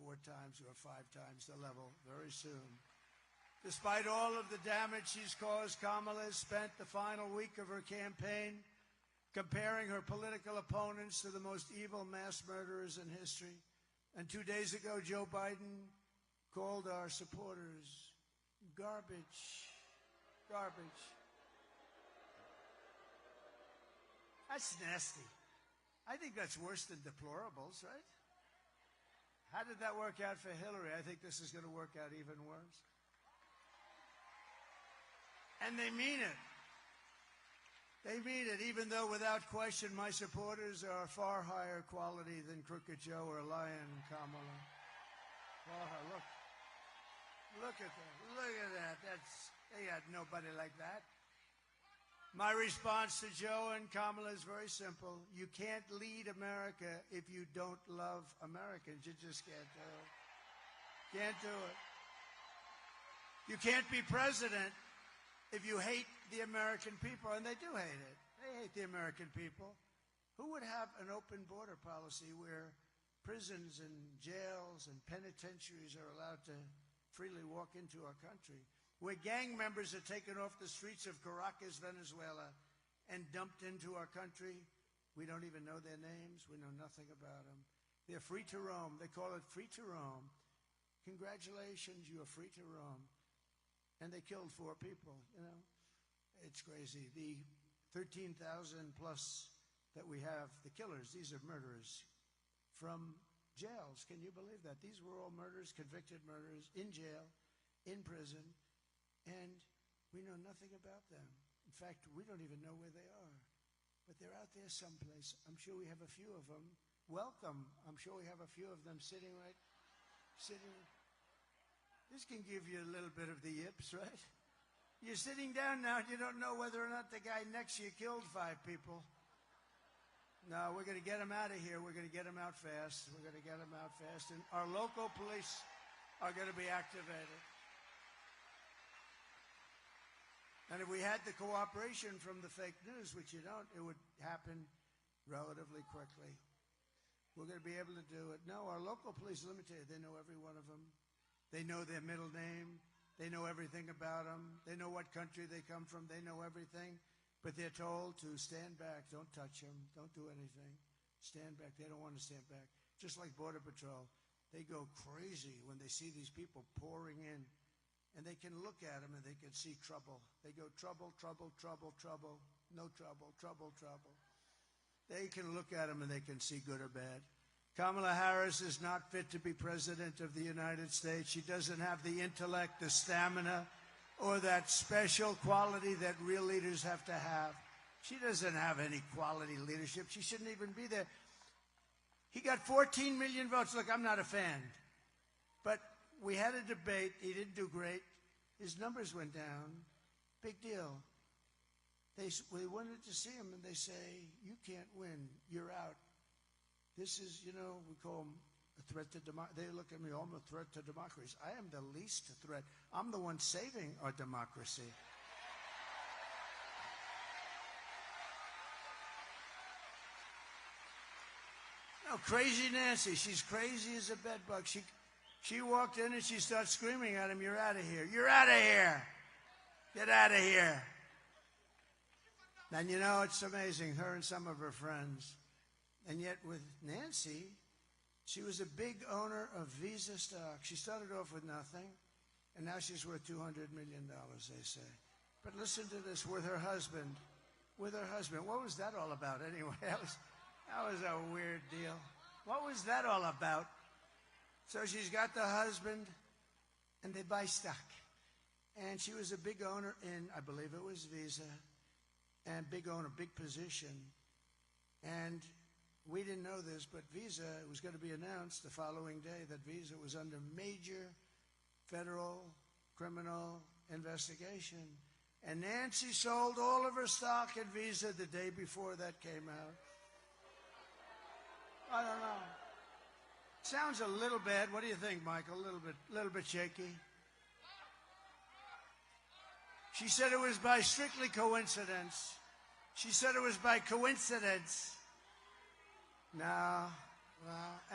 4 times or 5 times the level very soon. Despite all of the damage she's caused, Kamala has spent the final week of her campaign comparing her political opponents to the most evil mass murderers in history. And 2 days ago, Joe Biden called our supporters garbage. Garbage. That's nasty. I think that's worse than deplorables, right? How did that work out for Hillary? I think this is going to work out even worse. And they mean it. They mean it, even though without question my supporters are far higher quality than Crooked Joe or Lion Kamala. Oh, look at that. Look at that. They got nobody like that. My response to Joe and Kamala is very simple. You can't lead America if you don't love Americans. You just can't do it. Can't do it. You can't be president if you hate the American people, and they do hate it. They hate the American people. Who would have an open border policy where prisons and jails and penitentiaries are allowed to freely walk into our country, where gang members are taken off the streets of Caracas, Venezuela, and dumped into our country? We don't even know their names. We know nothing about them. They're free to roam. They call it free to roam. Congratulations, you are free to roam. And they killed 4 people, you know. It's crazy. The 13,000 plus that we have, the killers, these are murderers from jails. Can you believe that? These were all murderers, convicted murderers, in jail, in prison, and we know nothing about them. In fact, we don't even know where they are. But they're out there someplace. I'm sure we have a few of them. Welcome. I'm sure we have a few of them sitting. This can give you a little bit of the yips, right? You're sitting down now and you don't know whether or not the guy next to you killed 5 people. No, we're going to get him out of here. We're going to get him out fast. We're going to get him out fast. And our local police are going to be activated. And if we had the cooperation from the fake news, which you don't, it would happen relatively quickly. We're going to be able to do it. No, our local police, let me tell you, they know every one of them. They know their middle name. They know everything about them. They know what country they come from. They know everything. But they're told to stand back. Don't touch them. Don't do anything. Stand back. They don't want to stand back. Just like Border Patrol. They go crazy when they see these people pouring in. And they can look at them and they can see trouble. They go trouble, trouble, trouble, trouble. No trouble, trouble, trouble. They can look at them and they can see good or bad. Kamala Harris is not fit to be president of the United States. She doesn't have the intellect, the stamina, or that special quality that real leaders have to have. She doesn't have any quality leadership. She shouldn't even be there. He got 14 million votes. Look, I'm not a fan. But we had a debate. He didn't do great. His numbers went down. Big deal. They wanted to see him, and they say, you can't win. You're out. This is, you know, we call them a threat to democracy. They look at me, I'm a threat to democracy. I am the least threat. I'm the one saving our democracy. No, crazy Nancy. She's crazy as a bedbug. She walked in and she starts screaming at him, you're out of here. You're out of here. Get out of here. And you know, it's amazing, her and some of her friends. And yet with Nancy, she was a big owner of Visa stock. She started off with nothing, and now she's worth $200 million, they say. But listen to this, with her husband. With her husband. What was that all about anyway? That was a weird deal. What was that all about? So she's got the husband, and they buy stock. And she was a big owner in, I believe it was Visa, and big owner, big position. And we didn't know this, but Visa, it was going to be announced the following day that Visa was under major federal criminal investigation. And Nancy sold all of her stock at Visa the day before that came out. I don't know. Sounds a little bad. What do you think, Michael? A little bit shaky. She said it was by strictly coincidence. She said it was by coincidence. No,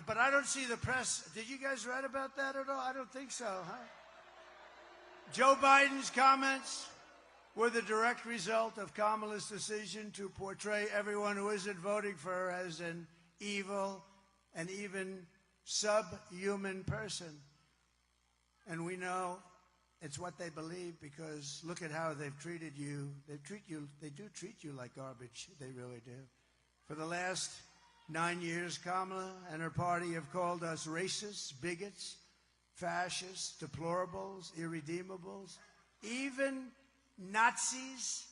But I don't see the press. Did you guys write about that at all? I don't think so, huh? Joe Biden's comments were the direct result of Kamala's decision to portray everyone who isn't voting for her as an evil and even subhuman person. And we know it's what they believe because look at how they've treated you. They do treat you like garbage. They really do. For the last 9 years, Kamala and her party have called us racists, bigots, fascists, deplorables, irredeemables, even Nazis,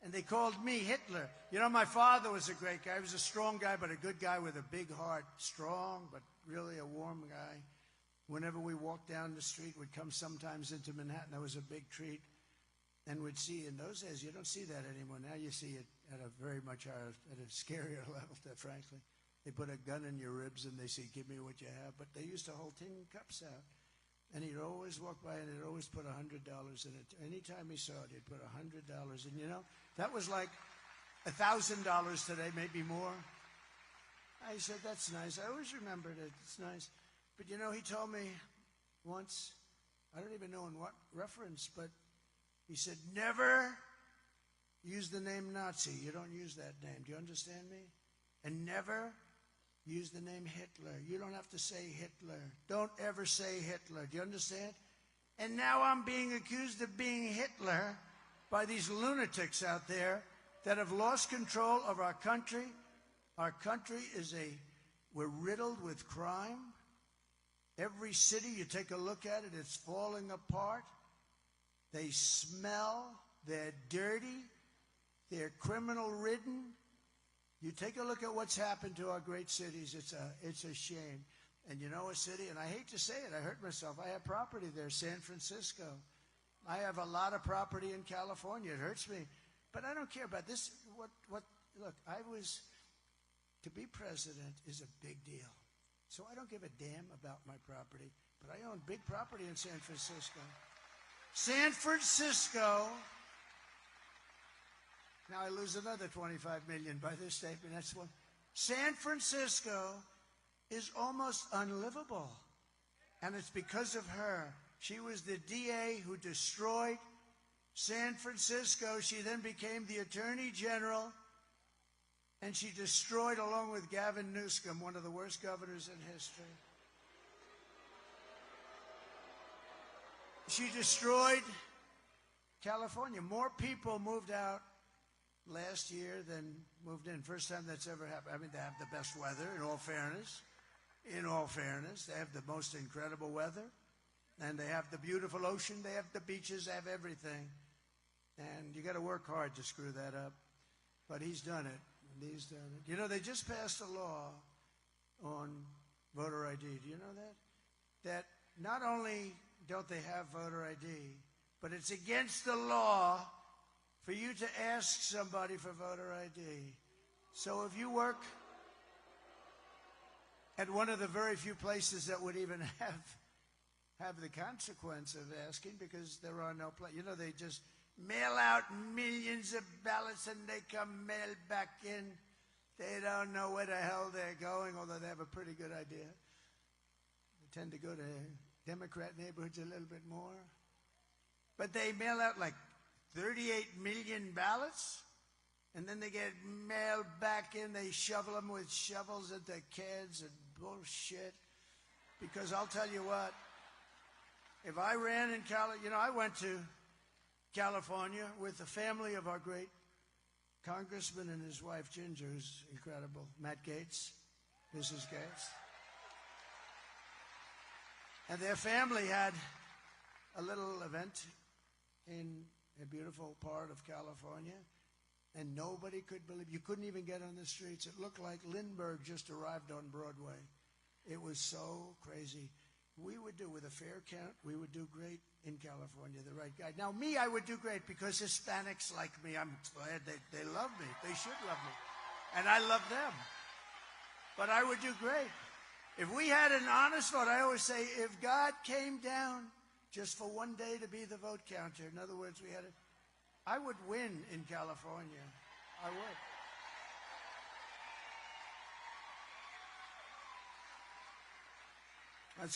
and they called me Hitler. You know, my father was a great guy. He was a strong guy, but a good guy with a big heart. Strong, but really a warm guy. Whenever we walked down the street, we'd come sometimes into Manhattan. That was a big treat. And we'd see, in those days, you don't see that anymore. Now you see it at a very much higher, at a scarier level, frankly. They put a gun in your ribs and they say, give me what you have. But they used to hold tin cups out. And he'd always walk by and he'd always put $100 in it. Anytime he saw it, he'd put $100. And you know, that was like $1,000 today, maybe more. I said, that's nice. I always remembered it. It's nice. But you know, he told me once, I don't even know in what reference, but he said, never use the name Nazi. You don't use that name. Do you understand me? And never use the name Hitler. You don't have to say Hitler. Don't ever say Hitler. Do you understand? And now I'm being accused of being Hitler by these lunatics out there that have lost control of our country. Our country we're riddled with crime. Every city, you take a look at it, it's falling apart. They smell, they're dirty, they're criminal-ridden. You take a look at what's happened to our great cities, it's a shame. And you know a city, and I hate to say it, I hurt myself. I have property there, San Francisco. I have a lot of property in California. It hurts me. But I don't care about this. Look, to be president is a big deal. So I don't give a damn about my property. But I own big property in San Francisco. San Francisco. Now I lose another $25 million by this statement. That's one. San Francisco is almost unlivable. And it's because of her. She was the DA who destroyed San Francisco. She then became the Attorney General. And she destroyed, along with Gavin Newsom, one of the worst governors in history. She destroyed California. More people moved out last year than moved in. First time that's ever happened. I mean, they have the best weather, in all fairness. In all fairness, they have the most incredible weather. And they have the beautiful ocean. They have the beaches. They have everything. And you got to work hard to screw that up. But he's done it. He's done it. You know, they just passed a law on voter ID. Do you know that? That not only don't they have voter ID, but it's against the law for you to ask somebody for voter ID. So if you work at one of the very few places that would even have the consequence of asking, because there are no places. You know, they just mail out millions of ballots and they come mailed back in. They don't know where the hell they're going, although they have a pretty good idea. They tend to go to Democrat neighborhoods a little bit more. But they mail out like 38 million ballots, and then they get mailed back in. They shovel them with shovels into kids and bullshit. Because I'll tell you what, if I ran in California, you know, I went to California with the family of our great congressman and his wife, Ginger, who's incredible, Matt Gaetz, Mrs. Gaetz. And their family had a little event in a beautiful part of California, and nobody could believe. You couldn't even get on the streets. It looked like Lindbergh just arrived on Broadway. It was so crazy. We would do, with a fair count, we would do great in California, the right guy. Now, me, I would do great because Hispanics like me. I'm glad they love me. They should love me. And I love them. But I would do great. If we had an honest vote, I always say, if God came down just for one day to be the vote counter, in other words, I would win in California. I would.